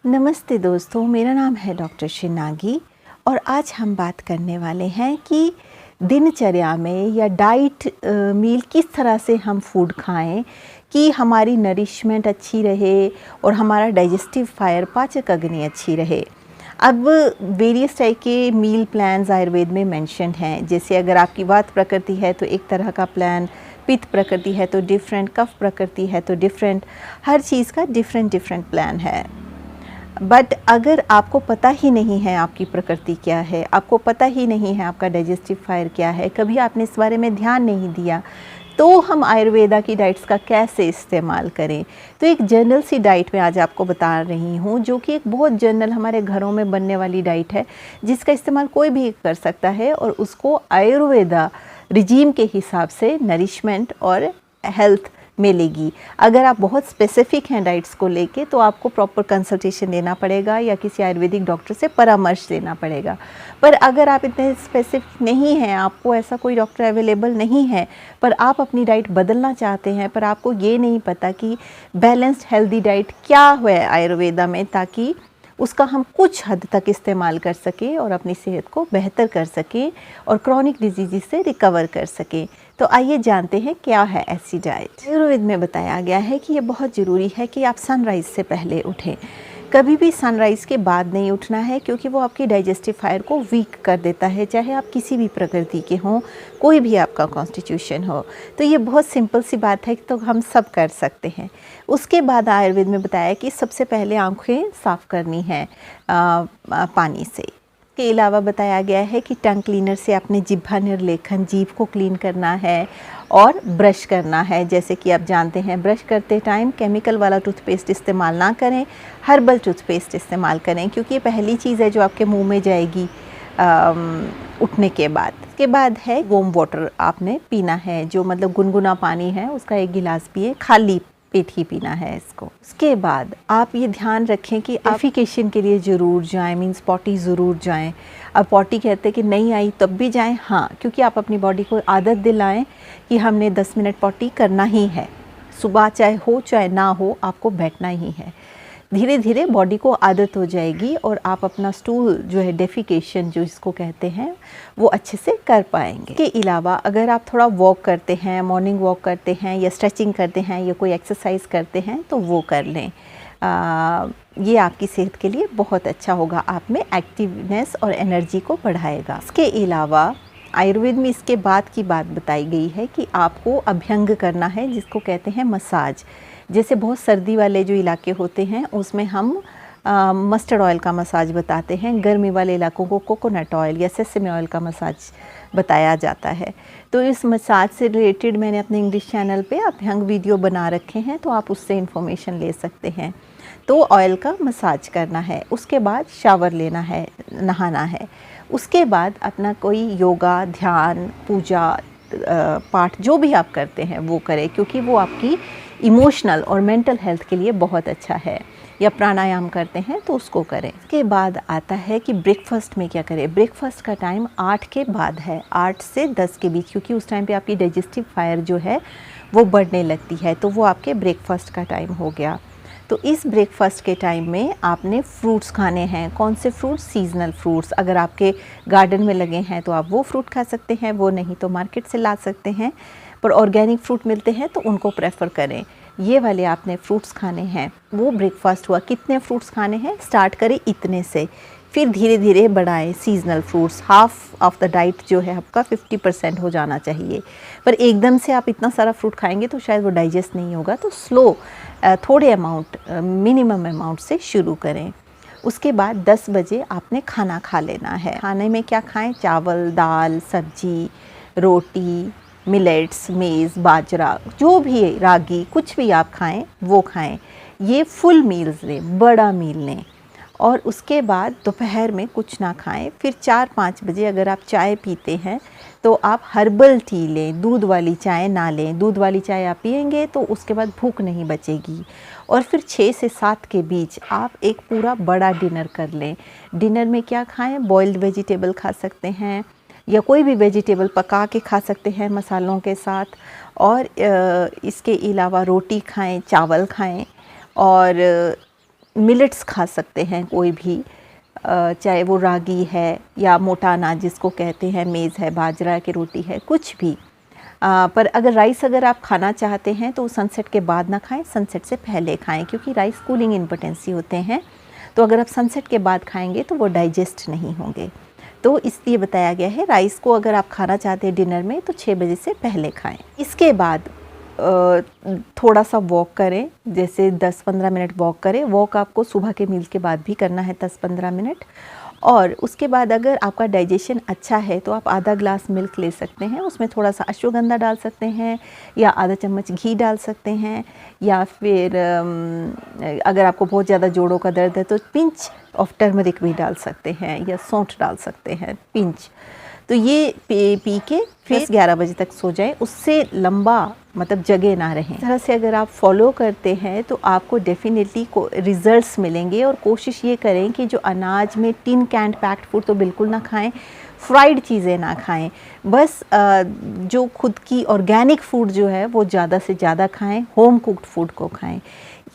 नमस्ते दोस्तों, मेरा नाम है डॉक्टर शिनागी और आज हम बात करने वाले हैं कि दिनचर्या में या डाइट मील किस तरह से हम फूड खाएं कि हमारी नरिशमेंट अच्छी रहे और हमारा डाइजेस्टिव फायर पाचक अग्नि अच्छी रहे। अब वेरियस टाइप के मील प्लान्स आयुर्वेद में मेंशन्ड हैं। जैसे अगर आपकी वात प्रकृति है तो एक तरह का प्लान, पित्त प्रकृति है तो डिफरेंट, कफ प्रकृति है तो डिफरेंट, हर चीज़ का डिफरेंट प्लान है। बट अगर आपको पता ही नहीं है आपकी प्रकृति क्या है, आपको पता ही नहीं है आपका डाइजेस्टिव फायर क्या है, कभी आपने इस बारे में ध्यान नहीं दिया, तो हम आयुर्वेदा की डाइट्स का कैसे इस्तेमाल करें। तो एक जनरल सी डाइट में आज आपको बता रही हूँ, जो कि एक बहुत जनरल हमारे घरों में बनने वाली डाइट है, जिसका इस्तेमाल कोई भी कर सकता है और उसको आयुर्वेदा रिजीम के हिसाब से नरिशमेंट और हेल्थ मिलेगी। अगर आप बहुत स्पेसिफिक हैं डाइट्स को लेके तो आपको प्रॉपर कंसल्टेशन लेना पड़ेगा या किसी आयुर्वेदिक डॉक्टर से परामर्श लेना पड़ेगा। पर अगर आप इतने स्पेसिफिक नहीं हैं, आपको ऐसा कोई डॉक्टर अवेलेबल नहीं है, पर आप अपनी डाइट बदलना चाहते हैं, पर आपको ये नहीं पता कि बैलेंस्ड हेल्दी डाइट क्या है आयुर्वेदा में, ताकि उसका हम कुछ हद तक इस्तेमाल कर सकें और अपनी सेहत को बेहतर कर सकें और क्रॉनिक डिजीज़ से रिकवर कर सकें। तो आइए जानते हैं क्या है ऐसी डाइट। आयुर्वेद में बताया गया है कि ये बहुत ज़रूरी है कि आप सनराइज़ से पहले उठें। कभी भी सनराइज़ के बाद नहीं उठना है, क्योंकि वो आपकी डाइजेस्टिव फायर को वीक कर देता है, चाहे आप किसी भी प्रकृति के हों, कोई भी आपका कॉन्स्टिट्यूशन हो। तो ये बहुत सिंपल सी बात है, तो हम सब कर सकते हैं। उसके बाद आयुर्वेद में बताया कि सबसे पहले आँखें साफ़ करनी है पानी से। के अलावा बताया गया है कि टंग क्लीनर से अपने जिह्वा निर्लेखन, जीभ को क्लीन करना है और ब्रश करना है। जैसे कि आप जानते हैं, ब्रश करते टाइम केमिकल वाला टूथपेस्ट इस्तेमाल ना करें, हर्बल टूथपेस्ट इस्तेमाल करें, क्योंकि ये पहली चीज़ है जो आपके मुंह में जाएगी उठने के बाद। उसके बाद है वार्म वाटर आपने पीना है, जो मतलब गुनगुना पानी है उसका 1 गिलास पिए, खाली पेट ही पीना है इसको। उसके बाद आप ये ध्यान रखें कि एफिकेशन के लिए ज़रूर जाएं, मीन्स पॉटी ज़रूर जाएं। अब पॉटी कहते हैं कि नहीं आई तब भी जाएं, हाँ, क्योंकि आप अपनी बॉडी को आदत दिलाएं कि हमने 10 मिनट पॉटी करना ही है। सुबह चाहे हो चाहे ना हो, आपको बैठना ही है। धीरे धीरे बॉडी को आदत हो जाएगी और आप अपना स्टूल जो है, डेफिकेशन जो इसको कहते हैं, वो अच्छे से कर पाएंगे। इसके अलावा अगर आप थोड़ा वॉक करते हैं, मॉर्निंग वॉक करते हैं या स्ट्रेचिंग करते हैं या कोई एक्सरसाइज करते हैं तो वो कर लें। ये आपकी सेहत के लिए बहुत अच्छा होगा, आप में एक्टिवनेस और एनर्जी को बढ़ाएगा। इसके अलावा आयुर्वेद में इसके बाद की बात बताई गई है कि आपको अभ्यंग करना है, जिसको कहते हैं मसाज। जैसे बहुत सर्दी वाले जो इलाके होते हैं उसमें हम मस्टर्ड ऑयल का मसाज बताते हैं, गर्मी वाले इलाकों को कोकोनट ऑयल या सेसमे ऑयल का मसाज बताया जाता है। तो इस मसाज से रिलेटेड मैंने अपने इंग्लिश चैनल पे अभ्यंग वीडियो बना रखे हैं, तो आप उससे इन्फॉर्मेशन ले सकते हैं। तो ऑयल का मसाज करना है, उसके बाद शावर लेना है, नहाना है। उसके बाद अपना कोई योगा, ध्यान, पूजा, पाठ जो भी आप करते हैं वो करें, क्योंकि वो आपकी इमोशनल और मेंटल हेल्थ के लिए बहुत अच्छा है। या प्राणायाम करते हैं तो उसको करें। इसके बाद आता है कि ब्रेकफास्ट में क्या करें। ब्रेकफास्ट का टाइम 8 के बाद है, 8 से 10 के बीच, क्योंकि उस टाइम पे आपकी डाइजेस्टिव फायर जो है वो बढ़ने लगती है, तो वो आपके ब्रेकफास्ट का टाइम हो गया। तो इस ब्रेकफास्ट के टाइम में आपने फ्रूट्स खाने हैं। कौन से फ्रूट्स? Seasonal fruits. अगर आपके गार्डन में लगे हैं तो आप वो फ्रूट खा सकते हैं, वो नहीं तो मार्केट से ला सकते हैं, पर ऑर्गेनिक फ्रूट मिलते हैं तो उनको प्रेफर करें। ये वाले आपने फ्रूट्स खाने हैं, वो ब्रेकफास्ट हुआ। कितने फ्रूट्स खाने हैं? स्टार्ट करें इतने से, फिर धीरे धीरे बढ़ाएं। Seasonal fruits, half of the diet जो है आपका 50% हो जाना चाहिए, पर एकदम से आप इतना सारा फ्रूट खाएंगे तो शायद वो डाइजेस्ट नहीं होगा। तो स्लो, थोड़े अमाउंट, मिनिमम अमाउंट से शुरू करें। उसके बाद 10 बजे आपने खाना खा लेना है। खाने में क्या खाएं? चावल, दाल, सब्जी, रोटी, मिलेट्स, मेज़, बाजरा, जो भी, रागी, कुछ भी आप खाएं वो खाएं। ये फुल मील्स लें, बड़ा मील लें। और उसके बाद दोपहर में कुछ ना खाएं। फिर 4-5 बजे अगर आप चाय पीते हैं तो आप हर्बल टी लें, दूध वाली चाय ना लें। दूध वाली चाय आप पिएंगे तो उसके बाद भूख नहीं बचेगी। और फिर 6 से 7 के बीच आप एक पूरा बड़ा डिनर कर लें। डिनर में क्या खाएं? बॉइल्ड वेजिटेबल खा सकते हैं या कोई भी वेजिटेबल पका के खा सकते हैं मसालों के साथ। और इसके अलावा रोटी खाएं, चावल खाएं और मिलेट्स खा सकते हैं कोई भी, चाहे वो रागी है या मोटा अनाज जिसको कहते हैं, मेज़ है, बाजरा की रोटी है, कुछ भी। पर अगर राइस अगर आप खाना चाहते हैं तो सनसेट के बाद ना खाएं, सनसेट से पहले खाएं, क्योंकि राइस कूलिंग इम्पोटेंसी होते हैं। तो अगर आप सनसेट के बाद खाएंगे तो वो डाइजेस्ट नहीं होंगे। तो इसलिए बताया गया है राइस को अगर आप खाना चाहते हैं डिनर में तो 6 बजे से पहले खाएं। इसके बाद थोड़ा सा वॉक करें, जैसे 10-15 मिनट वॉक करें। वॉक आपको सुबह के मील के बाद भी करना है 10-15 मिनट। और उसके बाद अगर आपका डाइजेशन अच्छा है तो आप आधा ग्लास मिल्क ले सकते हैं, उसमें थोड़ा सा अश्वगंधा डाल सकते हैं या आधा चम्मच घी डाल सकते हैं, या फिर अगर आपको बहुत ज़्यादा जोड़ों का दर्द है तो पिंच ऑफ टर्मरिक भी डाल सकते हैं या सौंठ डाल सकते हैं, पिंच। तो ये पी के फिर 11 बजे तक सो जाए, उससे लंबा मतलब जगे ना रहें। इस तरह से अगर आप फॉलो करते हैं तो आपको डेफिनेटली रिजल्ट्स मिलेंगे। और कोशिश ये करें कि जो अनाज में टिन कैंड पैक्ड फूड तो बिल्कुल ना खाएं, फ्राइड चीज़ें ना खाएं, बस जो खुद की ऑर्गेनिक फूड जो है वो ज़्यादा से ज़्यादा खाएं, होम कुक्ड फूड को खाएं।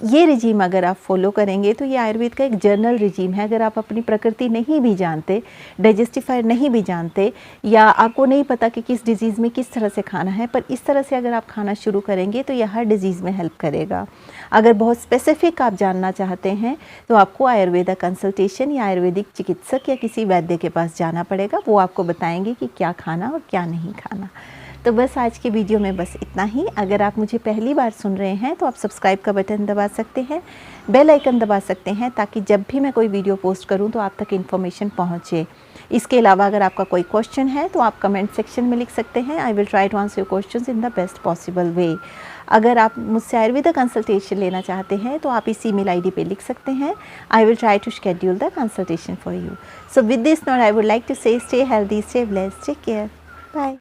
ये रिजीम अगर आप फॉलो करेंगे तो ये आयुर्वेद का एक जर्नल रिजीम है। अगर आप अपनी प्रकृति नहीं भी जानते, डाइजेस्टिफायर नहीं भी जानते, या आपको नहीं पता कि किस डिज़ीज़ में किस तरह से खाना है, पर इस तरह से अगर आप खाना शुरू करेंगे तो यह हर डिज़ीज़ में हेल्प करेगा। अगर बहुत स्पेसिफिक आप जानना चाहते हैं तो आपको आयुर्वेदा कंसल्टेशन या आयुर्वेदिक चिकित्सक या किसी वैद्य के पास जाना पड़ेगा। वो आपको बताएंगे कि क्या खाना और क्या नहीं खाना। तो बस आज के वीडियो में बस इतना ही। अगर आप मुझे पहली बार सुन रहे हैं तो आप सब्सक्राइब का बटन दबा सकते हैं, बेल आइकन दबा सकते हैं, ताकि जब भी मैं कोई वीडियो पोस्ट करूं तो आप तक इन्फॉर्मेशन पहुंचे। इसके अलावा अगर आपका कोई क्वेश्चन है तो आप कमेंट सेक्शन में लिख सकते हैं। I will try to answer your questions in the best possible way. अगर आप मुझसे आयुर्वेदा कंसल्टेशन लेना चाहते हैं तो आप इस ईमेल आईडी पे लिख सकते हैं। I will try to schedule the consultation for you. So with this note I would like to say stay healthy, stay blessed, take care, bye.